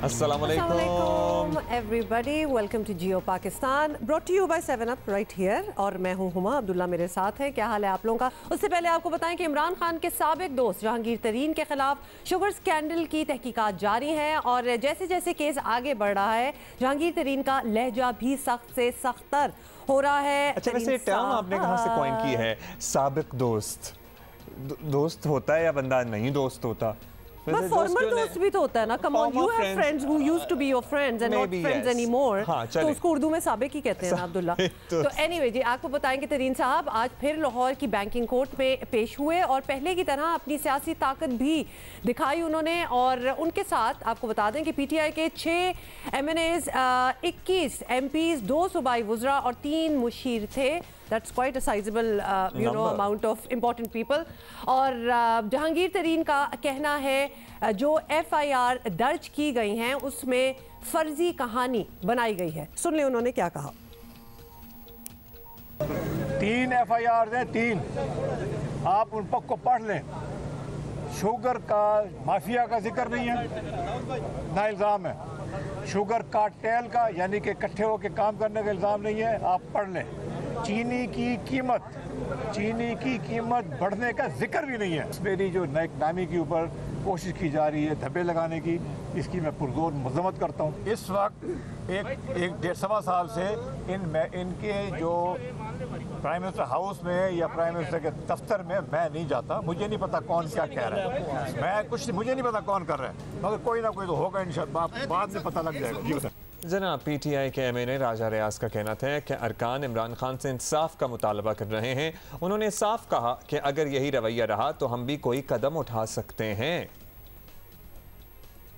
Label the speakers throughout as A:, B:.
A: अस्सलामुअलैकुम everybody, welcome to Geo Pakistan, brought to you by 7up right here. और मैं हूं हुमा, अब्दुल्ला मेरे साथ है। क्या हाल है आप लोगों का? उससे पहले आपको बताएं कि इमरान खान के साबिक दोस्त जहांगीर तरीन के खिलाफ शुगर स्कैंडल की तहकीकात जारी हैं और जैसे जैसे केस आगे बढ़ रहा है जहांगीर तरीन का लहजा भी सख्त से सख्तर हो रहा है।
B: अच्छा, वैसे टर्म आपने कहाँ से कॉइन की है, साबिक दोस्त? दोस्त होता है या बंदा नहीं दोस्त होता?
A: बस फॉर्मल दोस्त भी तो होता है ना। Come on, you have friends who used to be your friends and not friends anymore, तो उसको उर्दू में साबिक ही कहते हैं ना अब्दुल्ला। तो एनीवे जी, आपको बताएंगे तरीन साहब आज फिर लाहौर की बैंकिंग कोर्ट में पेश हुए और पहले की तरह अपनी सियासी ताकत भी दिखाई उन्होंने। और उनके साथ आपको बता दें कि पीटीआई के 6 MNAs, 21 MPs, 2 सूबाई वुज़रा और 3 मुशीर थे। That's quite a sizable, amount of important people. और जहांगीर तरीन का कहना है जो FIR दर्ज की गई हैं उसमें फर्जी कहानी बनाई गई है। सुन ले उन्होंने क्या कहा।
C: 3 FIR हैं, 3 आप उन पक को पढ़ लें। शुगर का माफिया का जिक्र नहीं है, ना इल्ज़ाम है। शुगर कार्टेल का यानी कि इकट्ठे होकर काम करने का इल्ज़ाम नहीं है, आप पढ़ लें। चीनी की कीमत बढ़ने का जिक्र भी नहीं है। मेरी जो नामी के ऊपर कोशिश की जा रही है धब्बे लगाने की, इसकी मैं पुरजोर मजम्मत करता हूँ। इस वक्त एक 1.5 साल से इनके जो प्राइम मिनिस्टर हाउस में या प्राइम मिनिस्टर के दफ्तर में मैं नहीं जाता। मुझे नहीं पता कौन क्या कह रहा है, मुझे नहीं पता कौन कर रहा है, मगर कोई ना कोई तो होगा इंशाअल्लाह, बाद में पता लग जाएगा। जी बताएं।
B: जनाब, पीटीआई के MNA राजा रियाज का कहना था कि अरकान इमरान खान से इंसाफ का मुतालबा कर रहे हैं। उन्होंने साफ कहा कि अगर यही रवैया रहा तो हम भी कोई कदम उठा सकते हैं।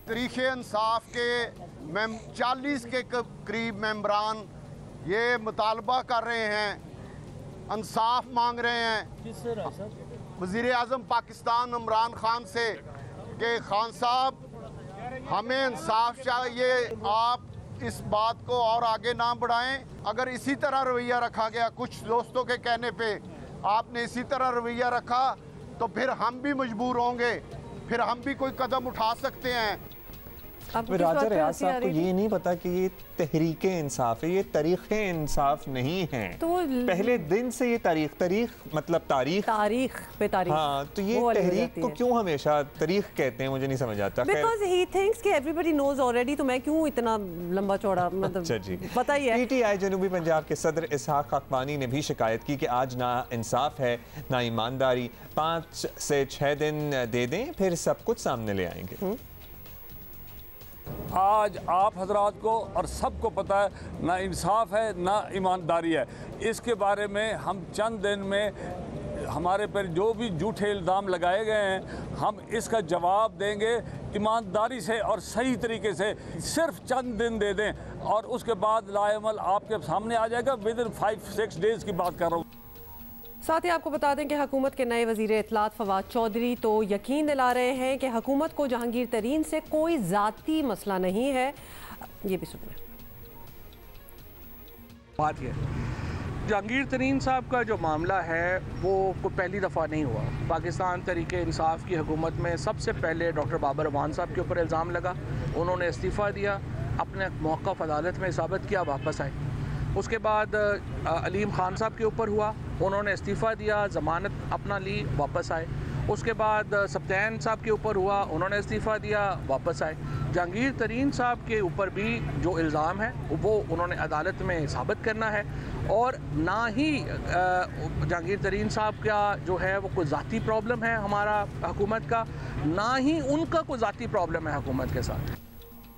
D: तरीक़े इंसाफ के 40 के करीब मेंबरान ये मुतालबा कर रहे हैं, इंसाफ मांग रहे हैं वज़ीर आज़म पाकिस्तान इमरान खान से कि खान साहब हमें इंसाफ चाहिए, आप इस बात को और आगे ना बढ़ाएं। अगर इसी तरह रवैया रखा गया, कुछ दोस्तों के कहने पे आपने इसी तरह रवैया रखा तो फिर हम भी मजबूर होंगे, फिर हम भी कोई कदम उठा सकते हैं।
B: राजा रियाज साहब को ये नहीं पता कि ये तहरीके इंसाफ है, ये तरीक़े इंसाफ नहीं है। तो पहले दिन से ये तारीख मतलब तारीख पे तारीख, हाँ, तो ये तहरीक को क्यों हमेशा तारीख कहते हैं, मुझे नहीं समझ आता।
A: Because he thinks कि everybody knows already, तो मैं क्यों इतना लंबा चौड़ा मतलब
B: अच्छा जी,
A: पता ही है।
B: पीटीआई जनूबी पंजाब के सदर इसहाक अकबानी ने भी शिकायत की कि आज ना इंसाफ है ना ईमानदारी। 5 से 6 दिन दे दें फिर सब कुछ सामने ले आएंगे।
E: आज आप हजरात को और सबको पता है ना इंसाफ है ना ईमानदारी है। इसके बारे में हम चंद दिन में हमारे पर जो भी झूठे इल्ज़ाम लगाए गए हैं हम इसका जवाब देंगे ईमानदारी से और सही तरीके से। सिर्फ चंद दिन दे दें और उसके बाद लाएमल आपके सामने आ जाएगा। विदिन 5-6 डेज़ की बात कर रहा हूँ।
A: साथ ही आपको बता दें कि हुकूमत के नए वज़ीर इत्तलात फवाद चौधरी तो यकीन दिला रहे हैं कि हुकूमत को जहांगीर तरीन से कोई ज़ाती मसला नहीं है। ये भी सुनिए।
F: बात ये जहांगीर तरीन साहब का जो मामला है वो कोई पहली दफ़ा नहीं हुआ। पाकिस्तान तहरीक इंसाफ की हुकूमत में सबसे पहले डॉक्टर बाबर अवान साहब के ऊपर इल्ज़ाम लगा, उन्होंने इस्तीफ़ा दिया, अपने मौक़िफ़ अदालत में साबित किया, वापस आए। उसके बाद अलीम खान साहब के ऊपर हुआ, उन्होंने इस्तीफ़ा दिया, ज़मानत अपना ली, वापस आए। उसके बाद सब्तैन साहब के ऊपर हुआ, उन्होंने इस्तीफ़ा दिया, वापस आए। जहांगीर तरीन साहब के ऊपर भी जो इल्ज़ाम है वो उन्होंने अदालत में साबित करना है। और ना ही जहांगीर तरीन साहब का जो है वो कोई ज़ाती प्रॉब्लम है हमारा हुकूमत का, ना ही उनका कोई ज़ाती प्रॉब्लम है हुकूमत के साथ।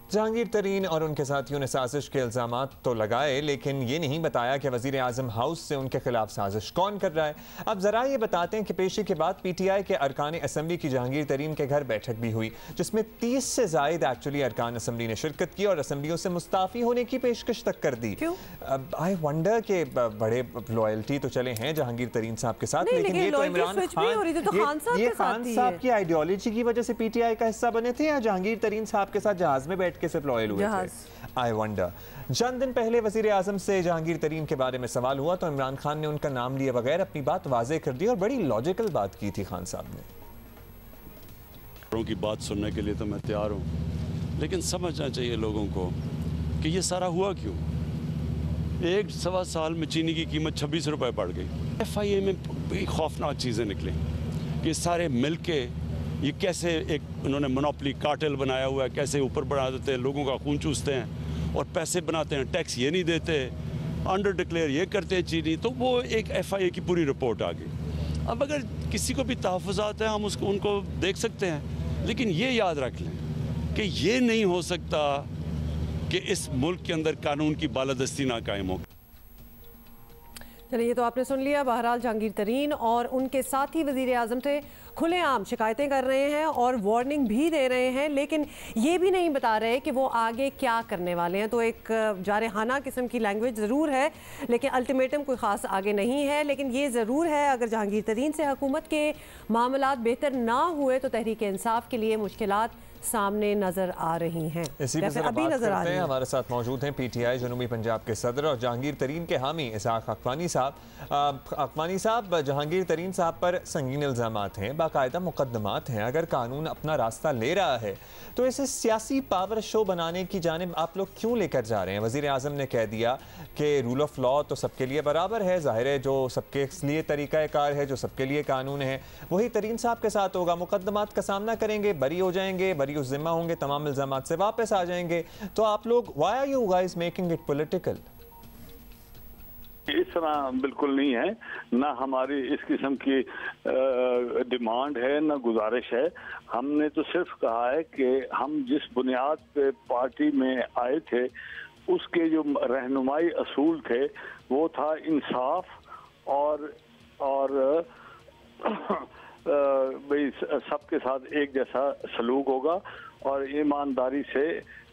B: जहांगीर तरीन और उनके साथियों ने साजिश के इल्ज़ामात तो लगाए, लेकिन ये नहीं बताया कि वज़ीर आज़म हाउस से उनके खिलाफ साजिश कौन कर रहा है। अब ज़रा ये बताते हैं कि पेशी के बाद पीटीआई के अरकान असम्बली की जहांगीर तरीन के घर बैठक भी हुई, जिसमें 30 से ज़ायद एक्चुअली अरकान असम्बली ने शिरकत की और असम्बलियों से मुस्ताफ़ी होने की पेशकश तक कर दी। आई वंडर के बड़े लॉयल्टी तो चले हैं जहांगीर तरीन साहब के साथ, लेकिन ये तो इमरान खान, ये खान साहब की आइडियोलॉजी की वजह से पीटीआई का हिस्सा बने थे या जहांगीर तरीन साहब के साथ जहाज में बैठ के सिर्फ लॉयल हुए थे? I wonder. चंद दिन पहले वज़ीर आज़म से जहांगीर तरीन के बारे में सवाल हुआ तो इमरान खान ने उनका नाम लिए बगैर अपनी बात वाज़ेह कर दी और बड़ी लॉजिकल बात की थी खान साहब ने।
G: की बात सुनने के लिए तो मैं तैयार हूँ, लेकिन समझना चाहिए लोगों को कि ये सारा हुआ क्यों। 1-1.25 साल में चीनी की कीमत 26 रुपये बढ़ गई। FIA में बड़ी खौफनाक चीज़ें निकली कि सारे मिल के ये कैसे एक उन्होंने मोनोपोली कार्टेल बनाया हुआ है, कैसे ऊपर बढ़ा देते हैं, लोगों का खून चूसते हैं और पैसे बनाते हैं, टैक्स ये नहीं देते, अंडर डिक्लेयर ये करते हैं चीनी। तो वो एक FIA की पूरी रिपोर्ट आ गई। अब अगर किसी को भी तहफ़्फ़ुज़ात है हम उनको देख सकते हैं, लेकिन ये याद रख लें कि ये नहीं हो सकता कि इस मुल्क के अंदर कानून की बालादस्ती ना कायम हो।
A: चलिए, ये तो आपने सुन लिया। बहरहाल जहांगीर तरीन और उनके साथी वज़ीर आज़म थे खुलेआम शिकायतें कर रहे हैं और वार्निंग भी दे रहे हैं, लेकिन ये भी नहीं बता रहे कि वो आगे क्या करने वाले हैं। तो एक जारहाना किस्म की लैंग्वेज ज़रूर है, लेकिन अल्टीमेटम कोई ख़ास आगे नहीं है। लेकिन ये ज़रूर है, अगर जहांगीर तरीन से हुकूमत के मामलात बेहतर ना हुए तो तहरीक इंसाफ के लिए मुश्किलात सामने नजर आ रही हैं।
B: इसी पर अभी नजर आ रही हैं। हमारे साथ मौजूद हैं PTI जनूबी पंजाब के सदर और जहांगीर तरीन के हामी इसहाक अकवानी साहब। अकवानी साहब, जहांगीर तरीन साहब पर संगीन इल्ज़ामात हैं, बाकायदा मुकदमात हैं। अगर कानून अपना रास्ता ले रहा है तो इसे सियासी पावर शो बनाने की जानिब आप लोग क्यों लेकर जा रहे हैं? वज़ीर आज़म ने कह दिया कि रूल ऑफ लॉ तो सबके लिए बराबर है, ज़ाहिर है जो सबके लिए तरीक़ाकार है, जो सबके लिए कानून है, वही तरीन साहब के साथ होगा। मुकदमात का सामना करेंगे, बरी हो जाएंगे, बरी उस जिम्मा होंगे, तमाम इल्ज़ामात से वापस आ जाएंगे। तो आप लोग why are you guys making it political?
E: इस तरह बिल्कुल नहीं है, ना हमारी इस किस्म की डिमांड है, ना गुजारिश है। हमने तो सिर्फ कहा है कि हम जिस बुनियाद पे पार्टी में आए थे उसके जो रहनुमाई असूल थे वो था इंसाफ और भाई सबके साथ एक जैसा सलूक होगा और ईमानदारी से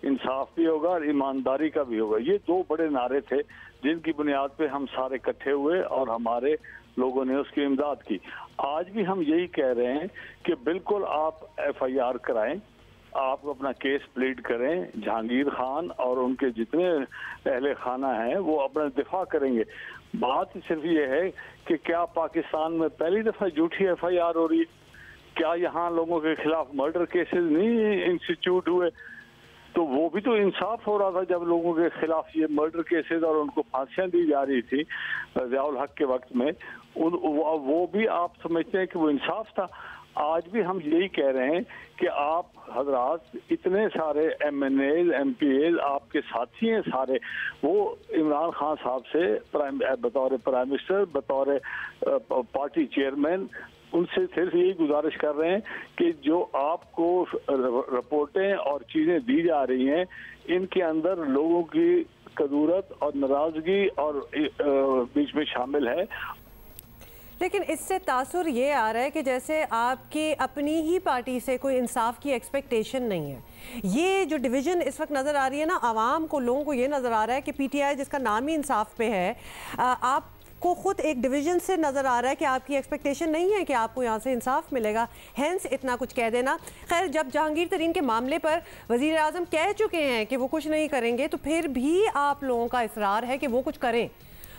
E: इंसाफ भी होगा और ईमानदारी का भी होगा। ये दो बड़े नारे थे जिनकी बुनियाद पे हम सारे इकट्ठे हुए और हमारे लोगों ने उसकी इमदाद की। आज भी हम यही कह रहे हैं कि बिल्कुल आप FIR कराएं, आप अपना केस प्लीड करें। जहांगीर खान और उनके जितने अहले खाना हैं वो अपना दिफा करेंगे। बात सिर्फ ये है कि क्या पाकिस्तान में पहली दफ़ा झूठी FIR हो रही है? क्या यहाँ लोगों के खिलाफ मर्डर केसेस नहीं इंस्टीट्यूट हुए? तो वो भी तो इंसाफ हो रहा था जब लोगों के खिलाफ ये मर्डर केसेस और उनको फांसियां दी जा रही थी ज़ियाउल हक के वक्त में। वो भी आप समझते हैं कि वो इंसाफ था? आज भी हम यही कह रहे हैं कि आप हजरात इतने सारे MNAs MPAs आपके साथी हैं सारे, वो इमरान खान साहब से बतौर प्राइम मिनिस्टर, बतौर पार्टी चेयरमैन उनसे सिर्फ यही गुजारिश कर रहे हैं कि जो आपको रिपोर्टें और चीज़ें दी जा रही हैं इनके अंदर लोगों की कदूरत और नाराज़गी और बीच में शामिल है।
A: लेकिन इससे तासुर ये आ रहा है कि जैसे आपकी अपनी ही पार्टी से कोई इंसाफ की एक्सपेक्टेशन नहीं है। ये जो डिवीज़न इस वक्त नज़र आ रही है ना, आवाम को, लोगों को ये नज़र आ रहा है कि PTI जिसका नाम ही इंसाफ पे है, आप को खुद एक डिवीज़न से नज़र आ रहा है कि आपकी एक्सपेक्टेशन नहीं है कि आपको यहाँ से इंसाफ मिलेगा, हैंस इतना कुछ कह देना। खैर, जब जहांगीर तरीन के मामले पर वज़ीर आज़म कह चुके हैं कि वो कुछ नहीं करेंगे, तो फिर भी आप लोगों का इसरार है कि वो कुछ करें।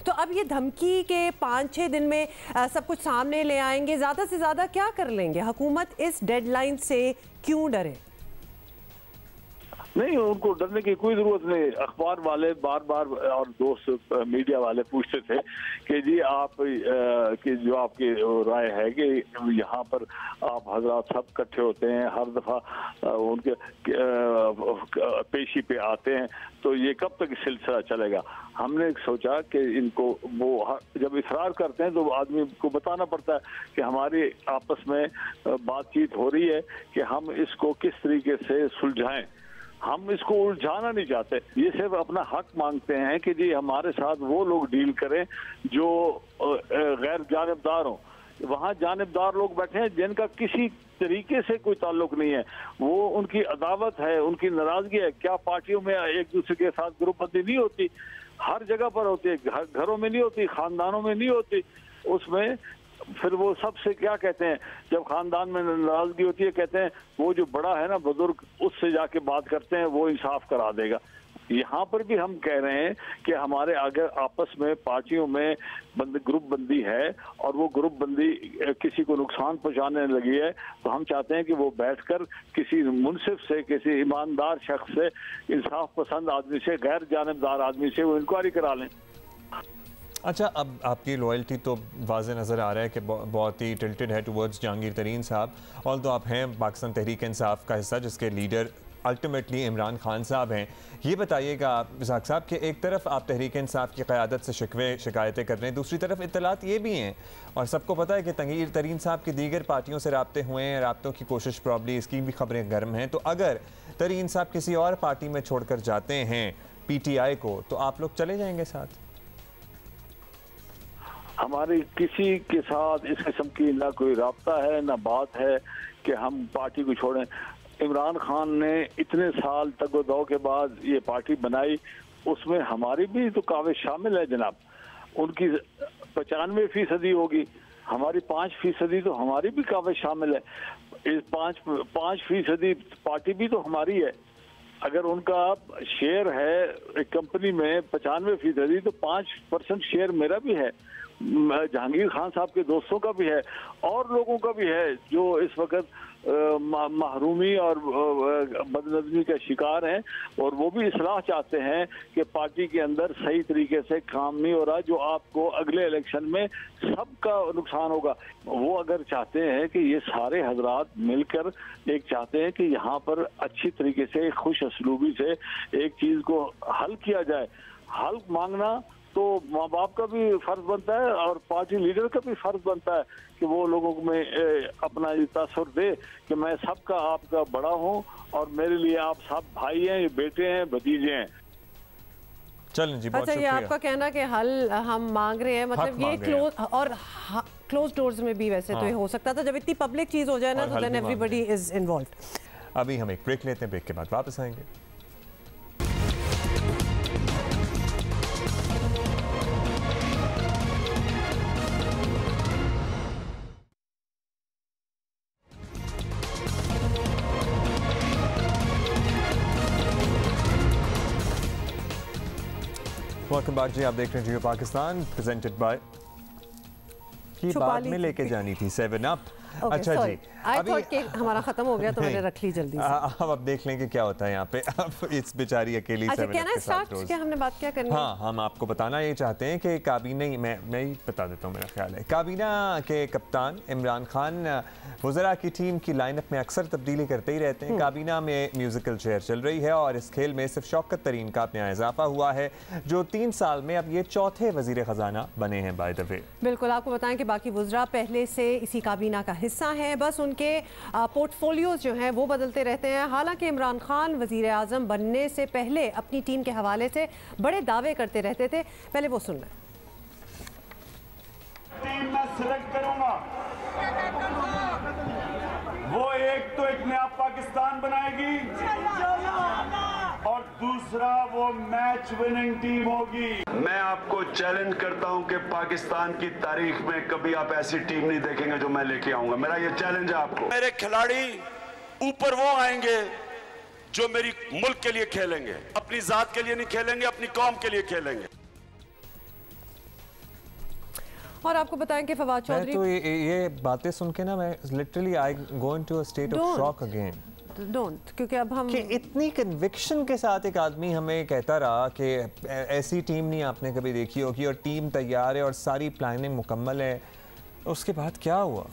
A: तो अब ये धमकी के 5-6 दिन में सब कुछ सामने ले आएंगे, ज़्यादा से ज़्यादा क्या कर लेंगे? हुकूमत इस डेडलाइन से क्यों डरे?
E: नहीं, उनको डरने की कोई जरूरत नहीं। अखबार वाले बार बार और दोस्त मीडिया वाले पूछते थे कि जी आप कि जो आपकी राय है कि यहाँ पर आप हजरात सब इकट्ठे होते हैं, हर दफ़ा उनके पेशी पे आते हैं, तो ये कब तक सिलसिला चलेगा? हमने सोचा कि इनको वो जब इसरार करते हैं तो आदमी को बताना पड़ता है कि हमारी आपस में बातचीत हो रही है कि हम इसको किस तरीके से सुलझाएं। हम इसको उलझाना नहीं चाहते, ये सिर्फ अपना हक मांगते हैं कि जी हमारे साथ वो लोग डील करें जो गैर जानिबदार हों। वहाँ जानिबदार लोग बैठे हैं जिनका किसी तरीके से कोई ताल्लुक नहीं है, वो उनकी अदावत है, उनकी नाराजगी है। क्या पार्टियों में एक दूसरे के साथ ग्रुपबंदी नहीं होती? हर जगह पर होती है, घरों में नहीं होती, खानदानों में नहीं होती। उसमें फिर वो सबसे क्या कहते हैं, जब खानदान में नाराजगी होती है कहते हैं वो जो बड़ा है ना बुजुर्ग, उससे जाके बात करते हैं, वो इंसाफ करा देगा। यहाँ पर भी हम कह रहे हैं कि हमारे अगर आपस में पार्टियों में ग्रुप बंदी है और वो ग्रुप बंदी किसी को नुकसान पहुंचाने लगी है, तो हम चाहते हैं कि वो बैठकर किसी मुनसिफ से, किसी ईमानदार शख्स से, इंसाफ पसंद आदमी से, गैर जानिबदार आदमी से वो इंक्वायरी करा लें।
B: अच्छा, अब आपकी लॉयल्टी तो वाज़े नज़र आ रहा है कि बहुत ही टिल्टेड है टुवर्ड्स जहांगीर तरीन साहब। और तो आप हैं पाकिस्तान तहरीक इंसाफ का हिस्सा, जिसके लीडर अल्टीमेटली इमरान खान साहब हैं। ये बताइएगा आप इसाक साहब कि एक तरफ आप तहरीक इंसाफ की क़यादत से शिकायतें कर रहे हैं, दूसरी तरफ इत्तलात ये भी हैं और सबको पता है कि जहांगीर तरीन साहब की दीगर पार्टियों से राब्ते हुए हैं, राब्तों की कोशिश प्रॉब्ली, इसकी भी खबरें गर्म हैं। तो अगर तरीन साहब किसी और पार्टी में छोड़कर जाते हैं PTI को, तो आप लोग चले जाएंगे साथ?
E: हमारी किसी के साथ इस किस्म की ना कोई राब्ता है, ना बात है कि हम पार्टी को छोड़ें। इमरान खान ने इतने साल तगोदौ के बाद ये पार्टी बनाई, उसमें हमारी भी तो काबिज शामिल है जनाब। उनकी 95% होगी, हमारी 5% तो हमारी भी काबिज शामिल है। इस 5% पार्टी भी तो हमारी है। अगर उनका शेयर है एक कंपनी में 95%, तो 5% शेयर मेरा भी है, जहांगीर खान साहब के दोस्तों का भी है और लोगों का भी है जो इस वक्त महरूमी और बदनज़मी का शिकार हैं, और वो भी इस्लाह चाहते हैं कि पार्टी के अंदर सही तरीके से काम नहीं हो रहा, जो आपको अगले इलेक्शन में सबका नुकसान होगा। वो अगर चाहते हैं कि ये सारे हजरात मिलकर एक चाहते हैं कि यहाँ पर अच्छी तरीके से खुश असलूबी से एक चीज़ को हल किया जाए, हल मांगना तो माँ बाप का भी फर्ज बनता है और पार्टी लीडर का भी फर्ज बनता है कि वो लोगों में अपना ये तासुर दे कि मैं सबका आपका बड़ा हूँ और मेरे लिए आप सब भाई हैं, ये बेटे हैं, भतीजे हैं।
B: चलें जी, बहुत
A: अच्छा, ये आपका कहना कि हल हम मांग रहे हैं, मतलब ये क्लोज डोर्स में भी वैसे तो हो सकता था, जब इतनी पब्लिक चीज हो जाए ना तो देन एवरीबॉडी इज इन्वॉल्व्ड।
B: अभी हम एक ब्रेक लेते हैं, ब्रेक के बाद वापस आएंगे। वेलकम बैक जी, आप देख रहे हैं जियो पाकिस्तान, प्रेजेंटेड बाय। की बाद में लेके जानी थी 7 अप। अच्छा जी,
A: अभी हमारा खत्म हो गया तो मैंने रख ली जल्दी से।
B: अब देख लेंगे क्या होता है यहाँ पे। अब इस बेचारी अकेली
A: अच्छा, क्या ना स्टार्ट क्या हमने बात क्या करनी है?
B: हाँ, हम आपको बताना ये चाहते हैं कि काबीना, मैं ही बता देता हूँ, मेरा ख्याल है काबीना के कप्तान इमरान खान वज़रा की टीम की लाइनअप में अक्सर तब्दीली करते ही रहते हैं। काबीना में म्यूजिकल चेयर चल रही है और इस खेल में सिर्फ शौकत तरीन का नया इजाफा हुआ है, जो 3 साल में अब ये चौथे वज़ीर ख़जाना बने हैं। बाय द वे,
A: बिल्कुल आपको बताएं कि बाकी वज़रा पहले से इसी काबीना का हिस्सा हैं, बस उनके पोर्टफोलियोज जो हैं वो बदलते रहते हैं। हालांकि इमरान खान वज़ीर आज़म बनने से पहले अपनी टीम के हवाले से बड़े दावे करते रहते थे, पहले वो सुन लें।
H: टीम मैं सिलेक्ट करूंगा, वो एक तो एक नया पाकिस्तान बनाएगी और दूसरा वो मैच विनिंग टीम होगी।
I: मैं आपको चैलेंज करता हूं कि पाकिस्तान की तारीख में कभी आप ऐसी टीम नहीं देखेंगे जो मैं लेके आऊंगा। मेरा ये चैलेंज है आपको।
G: मेरे खिलाड़ी ऊपर वो आएंगे जो मेरी मुल्क के लिए खेलेंगे, अपनी जात के लिए नहीं खेलेंगे, अपनी कौम के लिए खेलेंगे।
A: और आपको बताएं कि फवाद चौधरी,
B: तो ये बातें सुन के ना मैं literally I go into a state of shock again.
A: Don't, क्योंकि अब हम
B: कि इतनी कन्विक्शन के साथ एक आदमी हमें कहता रहा कि ऐसी टीम नहीं आपने कभी देखी होगी और टीम तैयार है और सारी प्लानिंग मुकम्मल है, उसके बाद क्या हुआ?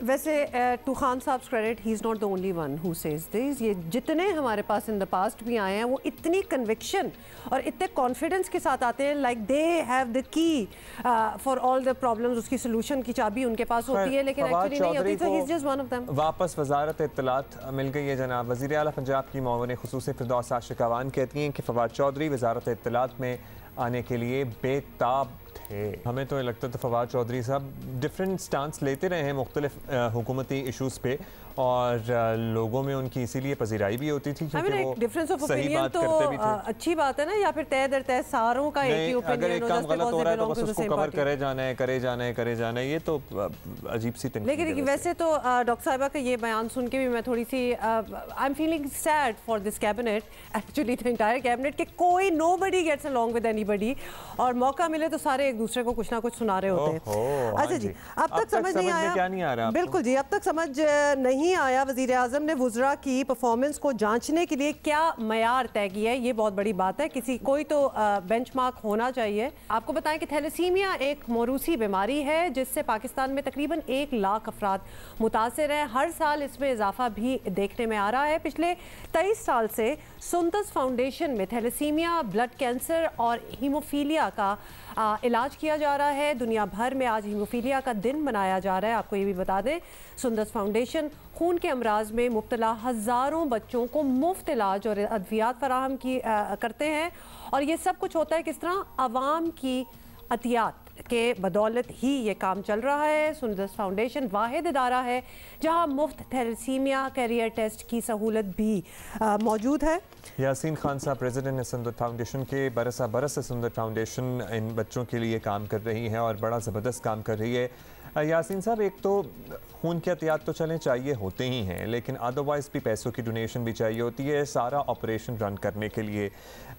A: वैसे टू खान साहब credit, he is not the only one who says this. ये जितने हमारे पास इन द पास्ट भी आए हैं वो इतनी कन्विक्शन और इतने कॉन्फिडेंस के साथ आते हैं, like they have the key for all the problems. उसकी सोल्यूशन की चाबी उनके पास होती है, लेकिन एक्चुअली नहीं होती। तो he is just one of them.
B: वापस वजारत इत्तलात मिल गई है जनाब। वज़ीर आला पंजाब की मुआविन खुसूसी फिरदौस आशिक अवान कहती हैं कि फवाद चौधरी वजारत इत्तलात में आने के लिए बेताब थे। हमें तो लगता था फवाद चौधरी साहब डिफरेंट स्टांस लेते रहे हैं मुख्तलिफ हुकूमती इशूज़ पे और लोगों में उनकी इसीलिए पजीराई भी होती थी क्योंकि वो
A: डिफरेंस ऑफ
B: सही
A: ओपिनियन
B: बात
A: तो
B: करते भी थे।
A: अच्छी बात है ना, या फिर तय दर तय सारों का एक ही ओपिनियन
B: अगर एक काम गलत हो रहा है तो बस उसको कवर करे जाना है, ये तो अजीब सी तनकीद।
A: लेकिन वैसे तो डॉक्टर साहिबा का ये बयान सुन के भी मैं थोड़ी सी I am feeling sad for this cabinet, actually the entire cabinet, कि कोई nobody gets along with anybody, और मौका मिले तो सारे एक दूसरे को कुछ ना कुछ सुना रहे होते हैं। अच्छा जी, अब तक समझ नहीं आया, बिल्कुल जी, अब तक समझ नहीं आया वज़ीर आज़म ने वुज़रा की परफॉर्मेंस को जांचने के लिए क्या मयार तय किया है। ये बहुत बड़ी बात है, कोई तो बेंचमार्क होना चाहिए। आपको बताएं कि थैलेसीमिया एक मौरूसी बीमारी है जिससे पाकिस्तान में तकरीबन 1 लाख अफराद मुतासिर हैं। हर साल इसमें इजाफा भी देखने में आ रहा है। पिछले 23 साल से सुंदस फाउंडेशन में थैलेसीमिया, ब्लड कैंसर और हीमोफीलिया का इलाज किया जा रहा है। दुनिया भर में आज हीमोफीलिया का दिन मनाया जा रहा है। आपको ये भी बता दें, सुंदस फाउंडेशन खून के अमराज में मुब्तला हज़ारों बच्चों को मुफ्त इलाज और अद्वियात फराहम करते हैं, और ये सब कुछ होता है किस तरह, आवाम की अतियात के बदौलत ही ये काम चल रहा है। सुंदस फाउंडेशन वाहिद इदारा है जहां मुफ्त थैलेसीमिया कैरियर टेस्ट की सहूलत भी मौजूद है।
B: यासीन खान साहब प्रेसिडेंट है सुंदर फाउंडेशन के। बरस से सुंदर फाउंडेशन इन बच्चों के लिए काम कर रही है और बड़ा ज़बरदस्त काम कर रही है। यासीन साहब, एक तो खून के एहतियात तो चलें चाहिए होते ही हैं, लेकिन अदरवाइज़ भी पैसों की डोनेशन भी चाहिए होती है सारा ऑपरेशन रन करने के लिए।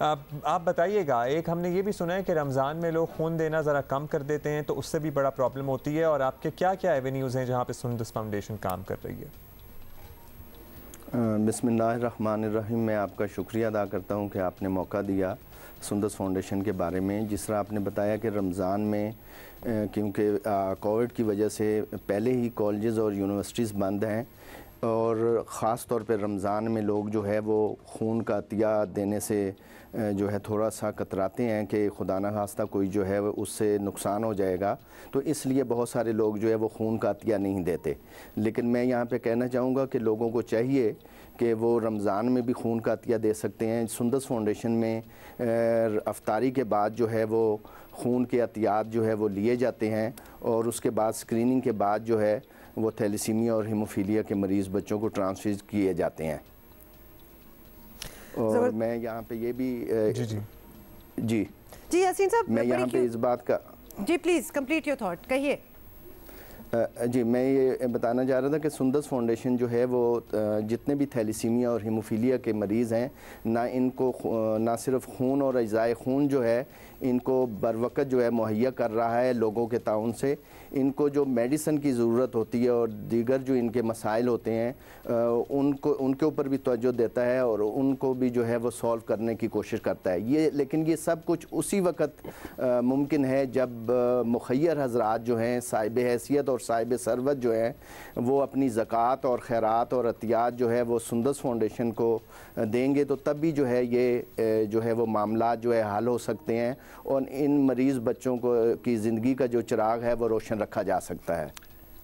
B: आप बताइएगा, एक हमने ये भी सुना है कि रमज़ान में लोग खून देना ज़रा कम कर देते हैं, तो उससे भी बड़ा प्रॉब्लम होती है, और आपके क्या क्या एवेन्यूज़ हैं जहाँ पे सुंदस फाउंडेशन काम कर रही है?
J: बिस्मिल्लाहिर्रहमानिर्रहीम। मैं आपका शुक्रिया अदा करता हूँ कि आपने मौका दिया सुंदस फाउंडेशन के बारे में। जिस तरह आपने बताया कि रमज़ान में क्योंकि कोविड की वजह से पहले ही कॉलेजेस और यूनिवर्सिटीज़ बंद हैं, और ख़ास तौर पे रमज़ान में लोग जो है वो खून का अतिया देने से जो है थोड़ा सा कतराते हैं कि खुदा न खास्ता कोई जो है उससे नुकसान हो जाएगा, तो इसलिए बहुत सारे लोग जो है वो खून का अतिया नहीं देते। लेकिन मैं यहाँ पे कहना चाहूँगा कि लोगों को चाहिए कि वो रमज़ान में भी खून का अतिया दे सकते हैं। सुंदस फाउंडेशन में अफ्तारी के बाद जो है वो खून के अतियात जो है वो लिए जाते हैं, और उसके बाद स्क्रीनिंग के बाद जो है वो थैलेसीमिया और हीमोफीलिया के मरीज़ बच्चों को ट्रांसफ्यूज किए जाते हैं। और मैं यहाँ पे ये भी जी
A: यासीन साहब,
J: मैं यहाँ पे इस बात का
A: जी प्लीज़ कंप्लीट योर थॉट, कहिए।
J: जी, मैं ये बताना चाह रहा था कि सुंदस फाउंडेशन जो है वो जितने भी थैलेसीमिया और हीमोफीलिया के मरीज़ हैं, ना सिर्फ खून और अज़ाए खून जो है इनको बर वक़्त जो है मुहैया कर रहा है लोगों के ताउन से। इनको जो मेडिसिन की ज़रूरत होती है और दीगर जो इनके मसाइल होते हैं उनके ऊपर भी तवज्जो देता है, और उनको भी जो है वो सॉल्व करने की कोशिश करता है। लेकिन ये सब कुछ उसी वक़्त मुमकिन है जब मुखय्यर हज़रात जो हैं, साहिब हैसियत और साहिब सरवत जो है वो अपनी ज़कात और खैरात और अतियात जो है वो सुंदस फाउंडेशन को देंगे, तो तब भी जो है ये जो है वो मामला जो है हल हो सकते हैं, और इन मरीज़ बच्चों को की ज़िंदगी का जो चिराग है वो रोशन रखा जा सकता है।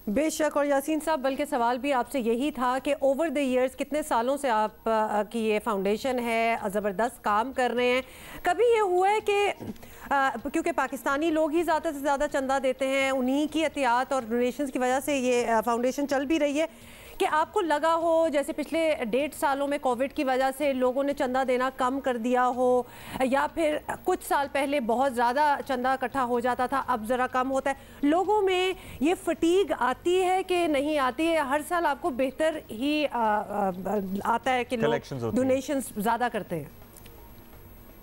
A: बेशक। और यासीन साहब, बल्कि सवाल भी आपसे यही था कि ओवर द ईयर्स कितने सालों से आप की ये फाउंडेशन है, ज़बरदस्त काम कर रहे हैं, कभी ये हुआ है कि क्योंकि पाकिस्तानी लोग ही ज़्यादा से ज़्यादा चंदा देते हैं, उन्हीं की एहतियात और डोनेशंस की वजह से ये फाउंडेशन चल भी रही है, कि आपको लगा हो जैसे पिछले 1.5 सालों में कोविड की वजह से लोगों ने चंदा देना कम कर दिया हो, या फिर कुछ साल पहले बहुत ज़्यादा चंदा इकट्ठा हो जाता था, अब ज़रा कम होता है, लोगों में ये फटीग आती है कि नहीं आती है? हर साल आपको बेहतर ही आता है कि लोग डोनेशंस ज़्यादा करते हैं?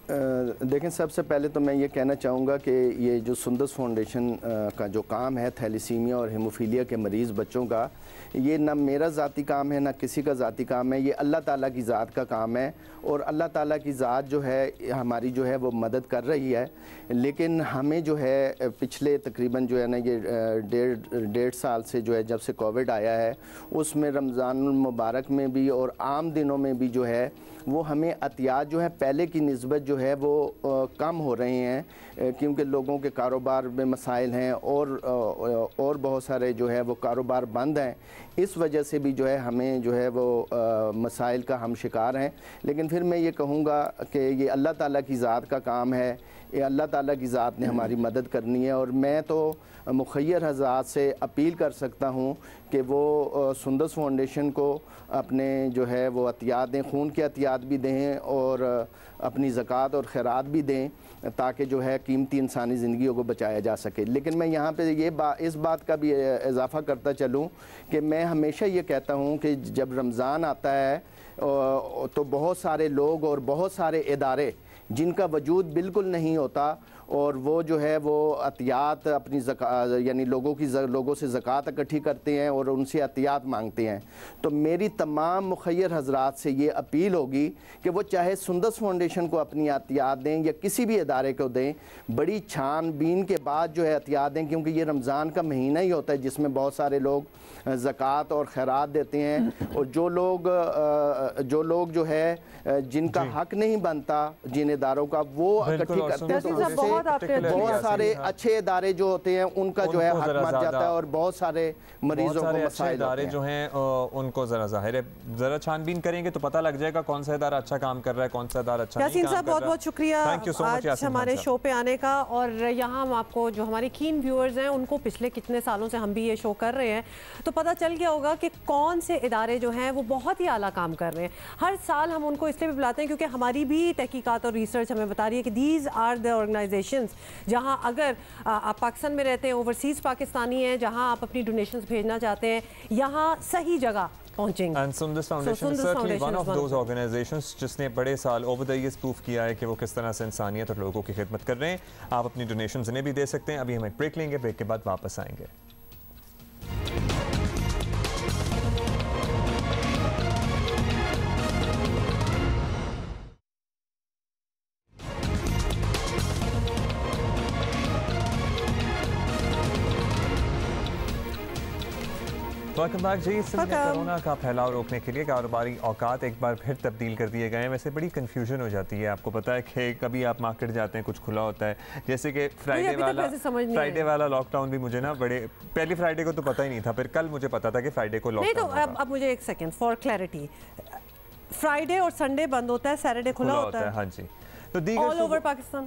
J: देखें, सबसे पहले तो मैं ये कहना चाहूँगा कि ये जो सुंदस फाउंडेशन का जो काम है थैलेसीमिया और हीमोफीलिया के मरीज़ बच्चों का, ये ना मेरा ज़ाती काम है ना किसी का ज़ाती काम है, ये अल्लाह ताला की ज़ात का काम है, और अल्लाह ताला की ज़ात जो है हमारी जो है वो मदद कर रही है। लेकिन हमें जो है पिछले तकरीबन जो है ना ये 1.5 साल से जो है जब से कोविड आया है, उसमें रमज़ान मुबारक में भी और आम दिनों में भी जो है वो हमें अतियात जो है पहले की निस्बत जो है वो कम हो रहे हैं, क्योंकि लोगों के कारोबार में मसाइल हैं और बहुत सारे जो है वो कारोबार बंद हैं। इस वजह से भी जो है हमें जो है वो मसाइल का हम शिकार हैं। लेकिन फिर मैं ये कहूँगा कि ये अल्लाह ताला की ज़ात का काम है ये अल्लाह ताला की ज़ात ने हमारी मदद करनी है। और मैं तो मुखय्यर हज़रात से अपील कर सकता हूँ कि वो सुंदस फाउंडेशन को अपने जो है वो अतियात दें, खून के अतियात भी दें और अपनी ज़कात और खैरात भी दें, ताकि जो है कीमती इंसानी ज़िंदगियों को बचाया जा सके। लेकिन मैं यहाँ पे इस बात का भी इजाफ़ा करता चलूँ कि मैं हमेशा ये कहता हूँ कि जब रमज़ान आता है तो बहुत सारे लोग और बहुत सारे इदारे जिनका वजूद बिल्कुल नहीं होता और वो जो है वो अतियात अपनी यानी लोगों से ज़कात इकट्ठी करते हैं और उनसे अतियात मांगते हैं। तो मेरी तमाम मुखय्यर हज़रात से ये अपील होगी कि वो चाहे सुंदस फाउंडेशन को अपनी अतियात दें या किसी भी इदारे को दें, बड़ी छानबीन के बाद जो है अतियात दें, क्योंकि ये रमज़ान का महीना ही होता है जिसमें बहुत सारे लोग ज़कात और खैरात देते हैं। और जो लोग जो है जिनका हक नहीं बनता जिन इदारों का, वो इकट्ठी करते हैं, तो उससे बहुत सारे अच्छे इदारे जो होते हैं उनका जो है हक मर जाता है और बहुत सारे मरीजों को मसाइल
B: इदारे जो हैं उनको ज़रा ज़ाहिर है ज़रा छानबीन करेंगे तो पता लग जाएगा कौन सा इदारा अच्छा काम कर रहा है, कौन सा इदारा अच्छा नहीं काम कर रहा है।
A: बहुत बहुत शुक्रिया आज हमारे शो पे आने का। और यहाँ हम आपको जो हमारे कीन व्यूअर्स हैं उनको पिछले कितने सालों से हम भी ये शो कर रहे हैं तो पता चल गया होगा कि कौन से इदारे जो हैं वो बहुत ही आला काम कर रहे हैं। हर साल हम उनको इसलिए भी बुलाते हैं क्योंकि हमारी भी तहकीकात और रिसर्च हमें बता रही है कि दीज आर द ऑर्गेनाइजेशंस जहां अगर आप पाकिस्तान में रहते हैं, ओवरसीज़ पाकिस्तानी हैं, जहां आप अपनी डोनेशंस भेजना चाहते हैं, यहां सही जगह पहुंचेंगे।
B: And Sundus Foundation is certainly one of those organizations जिसने बड़े साल over the years प्रूफ किया है कि वो किस तरह से इंसानियत और लोगों की खिदमत कर रहे हैं। आप अपनी डोनेशंस इन्हें भी दे सकते हैं। अभी हम एक ब्रेक लेंगे, ब्रेक के बाद वापस आएंगे। वेलकम बैक जी। सिंध में कोरोना का फैलाव रोकने के लिए कारोबारी औकात एक बार फिर तब्दील कर दिए गए हैं। वैसे बड़ी कंफ्यूजन हो जाती है, आपको पता है कि कभी आप मार्केट जाते हैं कुछ खुला होता है, जैसे कि फ्राइडे वाला लॉकडाउन भी मुझे ना पहली फ्राइडे को तो पता ही नहीं था, फिर कल मुझे पता था कि फ्राइडे को लॉकडाउन
A: नहीं। तो अब मुझे एक सेकेंड फॉर क्लैरिटी, फ्राइडे और संडे बंद होता है, सैटरडे खुला होता है।
B: हाँ जी। तो
A: ऑल ओवर पाकिस्तान,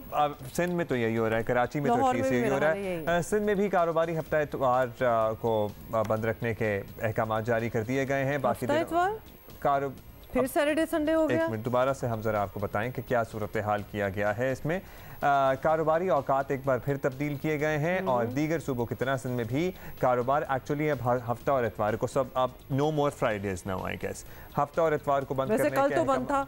B: सिंध में तो यही हो रहा है, कराची में तो एटलीस्ट यही हो रहा है। सिंध में भी कारोबारी हफ्ता इतवार को बंद रखने के अहकाम जारी कर दिए गए हैं। बाकी
A: फिर सैटरडे संडे हो गया।
B: एक मिनट दोबारा से हम जरा आपको बताएं कि क्या सूरत हाल किया गया है इसमें। कारोबारी औकात एक बार फिर तब्दील किए गए हैं और दीगर सूबों की तरह सिंध में भी कारोबार एक्चुअली अब हफ्ता और इतवार को सब अब no more Fridays now I guess, हफ्ता और इतवार को बंद करने के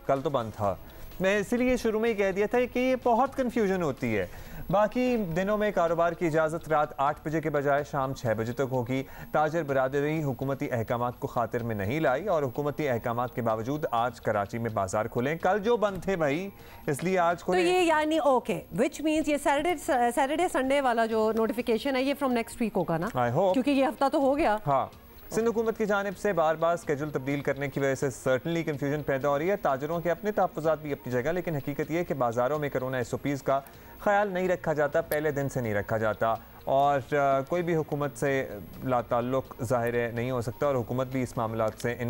B: कल तो बंद था। मैं इसीलिए शुरू में ही कह दिया था कि ये बहुत कंफ्यूजन होती है। बाकी दिनों में कारोबार की इजाज़त रात 8 बजे के बजाय शाम 6 बजे तक होगी। ताजर बरादरी हुकूमती अहकामात को खातिर में नहीं लाई और हुकूमती अहकामात के बावजूद आज कराची में बाजार खुले, कल जो बंद थे भाई इसलिए आज खुले।
A: तो ये यानी ओके विच मीन्स ये सैटरडे संडे वाला जो नोटिफिकेशन है ये फ्रॉम नेक्स्ट वीक होगा ना,
B: आई होप,
A: क्योंकि ये हफ्ता तो हो गया।
B: हाँ, सिंध हुकूमत की जानिब से बार बार स्केड्यूल तब्दील करने की वजह से सर्टनली कंफ्यूजन पैदा हो रही है। ताजरों के अपने तहफ़्फ़ुज़ात भी अपनी जगह, लेकिन हकीकत यह है कि बाज़ारों में कोरोना SOPs का ख्याल नहीं रखा जाता, पहले दिन से नहीं रखा जाता और कोई भी हुकूमत से लाताल्लुक ज़ाहिर नहीं हो सकता और हुकूमत भी इन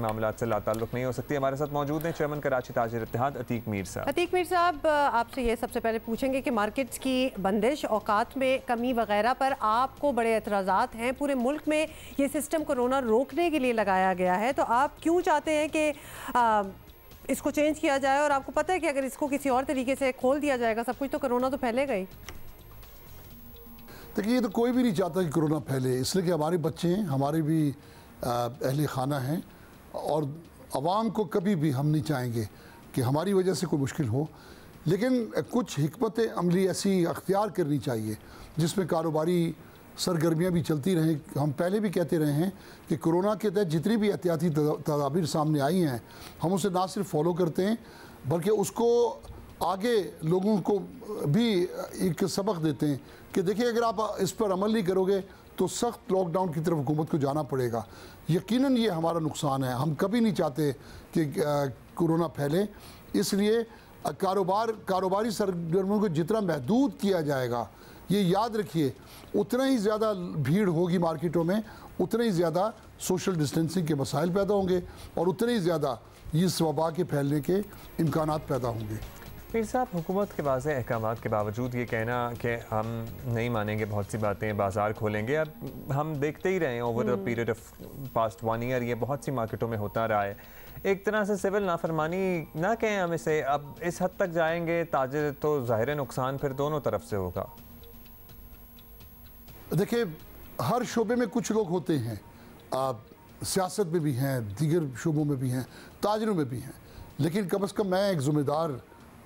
B: मामलात से लाताल्लुक नहीं हो सकती। हमारे साथ मौजूद हैं चेयरमैन कराची ताजिर इत्तेहाद अतीक मीर साहब।
A: अतीक मीर साहब, आपसे ये सबसे पहले पूछेंगे कि मार्केट्स की बंदिश, औकात में कमी वगैरह पर आपको बड़े एतराज़ात हैं। पूरे मुल्क में ये सिस्टम कोरोना रोकने के लिए लगाया गया है, तो आप क्यों चाहते हैं कि इसको चेंज किया जाए? और आपको पता है कि अगर इसको किसी और तरीके से खोल दिया जाएगा सब कुछ तो कोरोना तो फैलेगा ही।
K: देखिए, ये तो कोई भी नहीं चाहता कि कोरोना फैले, इसलिए कि हमारे बच्चे हैं, हमारे भी अहले खाना हैं और आवाम को कभी भी हम नहीं चाहेंगे कि हमारी वजह से कोई मुश्किल हो। लेकिन कुछ हिकमत अमली ऐसी अख्तियार करनी चाहिए जिसमें कारोबारी सरगर्मियाँ भी चलती रहें। हम पहले भी कहते रहे हैं कि कोरोना के तहत जितनी भी एहतियाती तदाबीर सामने आई हैं हम उसे ना सिर्फ फॉलो करते हैं बल्कि उसको आगे लोगों को भी एक सबक देते हैं कि देखिए, अगर आप इस पर अमल नहीं करोगे तो सख्त लॉकडाउन की तरफ हुकूमत को जाना पड़ेगा। यकीनन ये हमारा नुकसान है, हम कभी नहीं चाहते कि कोरोना फैले। इसलिए कारोबारी सरगर्मियों को जितना महदूद किया जाएगा, ये याद रखिए, उतना ही ज़्यादा भीड़ होगी मार्केटों में, उतना ही ज़्यादा सोशल डिस्टेंसिंग के मसाइल पैदा होंगे और उतने ही ज़्यादा इस वबा के फैलने के इम्कानात पैदा होंगे।
B: मीर साहब, हुकूमत के वाज़ेह अहकामात के बावजूद ये कहना कि हम नहीं मानेंगे बहुत सी बातें, बाज़ार खोलेंगे, अब हम देखते ही रहे हैं over the period of past 1 year ये बहुत सी मार्केटों में होता रहा है। एक तरह से सिविल नाफरमानी ना कहें हम इसे, अब इस हद तक जाएंगे ताजिर तो ज़ाहिर नुकसान फिर दोनों तरफ से होगा।
K: देखिए, हर शोबे में कुछ लोग होते हैं, सियासत में भी हैं, दीगर शोबों में भी हैं, ताजिरों में भी हैं, लेकिन कम अज़ कम मैं एक ज़िम्मेदार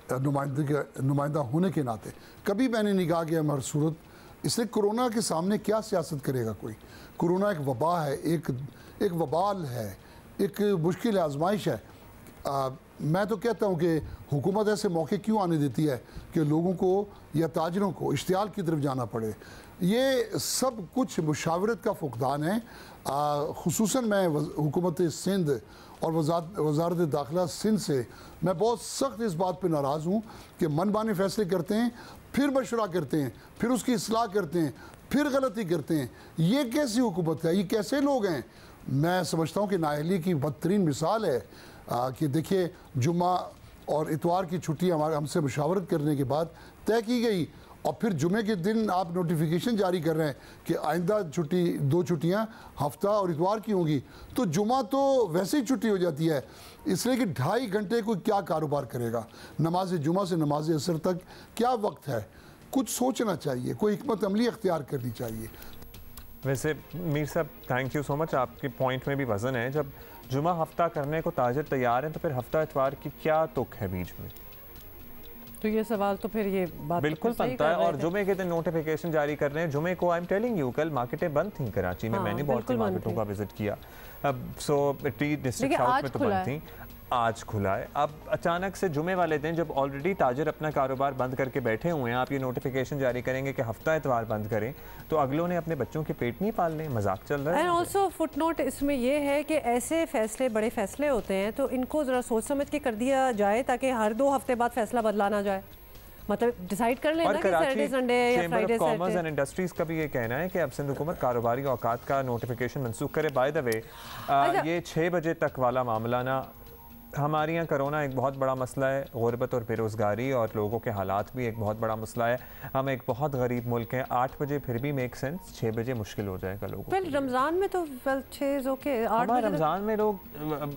K: नुमाइंदा होने के नाते कभी मैंने नहीं कहा कि हम हर सूरत, इसलिए कोरोना के सामने क्या सियासत करेगा कोई। कोरोना एक वबा है, एक वबाल है, एक मुश्किल आजमाइश है। मैं तो कहता हूँ कि हुकूमत ऐसे मौके क्यों आने देती है कि लोगों को या ताजिरों को इश्तियाल की तरफ जाना पड़े। ये सब कुछ मुशावरत का फुकदान है। खुसूसन मैं हुकूमत सिंध और वजारत दाखिला सिंध से मैं बहुत सख्त इस बात पे नाराज़ हूँ कि मनमाने फ़ैसले करते हैं, फिर मशवरा करते हैं, फिर उसकी इस्लाह करते हैं, फिर गलती करते हैं। ये कैसी हुकूमत है, ये कैसे लोग हैं। मैं समझता हूँ कि नाअहली की बदतरीन मिसाल है कि देखिए, जुम्मा और इतवार की छुट्टी हमसे मुशावरत करने के बाद तय की गई और फिर जुमे के दिन आप नोटिफिकेशन जारी कर रहे हैं कि आइंदा छुट्टी 2 छुट्टियां हफ्ता और इतवार की होंगी, तो जुमा तो वैसे ही छुट्टी हो जाती है, इसलिए कि 2.5 घंटे कोई क्या कारोबार करेगा। नमाज जुमा से नमाज असर तक क्या वक्त है, कुछ सोचना चाहिए, कोई हिकमत अमली अख्तियार करनी चाहिए।
B: वैसे मीर साहब, थैंक यू सो मच, आपके पॉइंट में भी वज़न है। जब जुमा हफ्ता करने को ताजिर तैयार हैं तो फिर हफ्ता इतवार की क्या तुक है बीच में?
A: तो ये सवाल तो फिर ये बात
B: बिल्कुल बनता है। और जुमे के दिन नोटिफिकेशन जारी कर रहे हैं। जुमे को आई एम टेलिंग यू, कल मार्केटें बंद थी कराची में, मैंने बहुत सी मार्केटों का विजिट किया। अब डिस्ट्रिक्ट साउथ में तो बंद थी, आज खुला है। अब अचानक से जुमे वाले दिन जब ऑलरेडी ताजिर अपना कारोबार बंद करके बैठे हुए हैं, आप ये नोटिफिकेशन जारी करेंगे कि हफ्ता इतवार बंद करें, तो अगलों ने अपने बच्चों के पेट नहीं पालने, मजाक चल रहा है।
A: एंड ऑल्सो फुटनोट इसमें ये है कि ऐसे फैसले बड़े फैसले होते हैं तो इनको ज़रा सोच समझ के कर दिया जाए ताकि हर 2 हफ्ते बाद फैसला बदला ना जाए। मतलब डिसाइड कर लेना कि सैटरडे संडे या Friday Saturday.
B: Commerce and industries का भी ये कहना है कि अब सिंध हुकूमत कारोबारी औकात का नोटिफिकेशन मंसूख करे। बाय द वे, ये 6 बजे तक वाला मामला ना, हमारे यहाँ कोरोना एक बहुत बड़ा मसला है, गुर्बत और बेरोज़गारी और लोगों के हालात भी एक बहुत बड़ा मसला है। हम एक बहुत गरीब मुल्क हैं। 8 बजे फिर भी मेक सेंस, 6 बजे मुश्किल हो जाएगा लोगों को।
A: रमज़ान में तो 6 ओके, 8 बजे
B: रमज़ान में लोग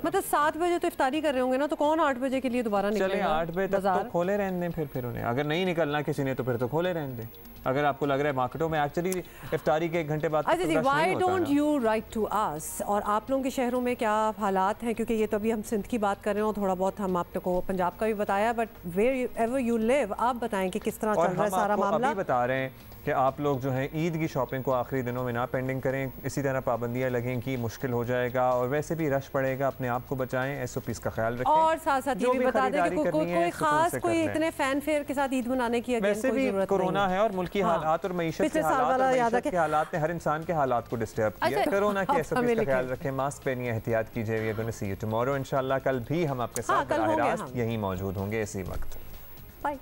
A: मतलब 7 बजे तो इफ्तारी कर रहे होंगे ना, तो कौन 8 बजे के लिए दोबारा निकलेगा?
B: चले 8 बजे तक तो खोले रहने दें फिर उन्हें, अगर नहीं निकलना किसी ने तो फिर तो खोले रहने दें। अगर आपको लग रहा है मार्केटों में एक्चुअली इफ्तारी के 1 घंटे बाद
A: अच्छा जी, why don't you write to us, और आप लोगों के शहरों में क्या हालात हैं, क्योंकि ये तो अभी हम सिंध की बात कर रहे हो, थोड़ा बहुत हम आपको पंजाब का भी बताया, but wherever you live आप बताएं कि किस तरह चल रहा है सारा मामला।
B: अभी बता रहे हैं कि आप लोग जो है ईद की शॉपिंग को आखिरी दिनों में ना पेंडिंग करें, इसी तरह पाबंदियां लगेंगी, मुश्किल हो जाएगा और वैसे भी रश पड़ेगा, अपने आप को बचाएं, SOPs का ख्याल रखें।
A: और साथ साथ ये भी बता दें कि कोई खास कोई इतने फैन फेयर के साथ ईद मनाने की
B: वैसे भी कोरोना है और मुल्की हालात और मईशत के हालात ने हर इंसान के हालात को डिस्टर्ब किया। कोरोना के SOPs का ख्याल रखें, मास्क पहनिए, एहतियात कीजिए। We are going to see you tomorrow इंशाल्लाह। कल भी हम आपके साथ बराह रास्त यहीं मौजूद होंगे इसी वक्त।
A: बाय।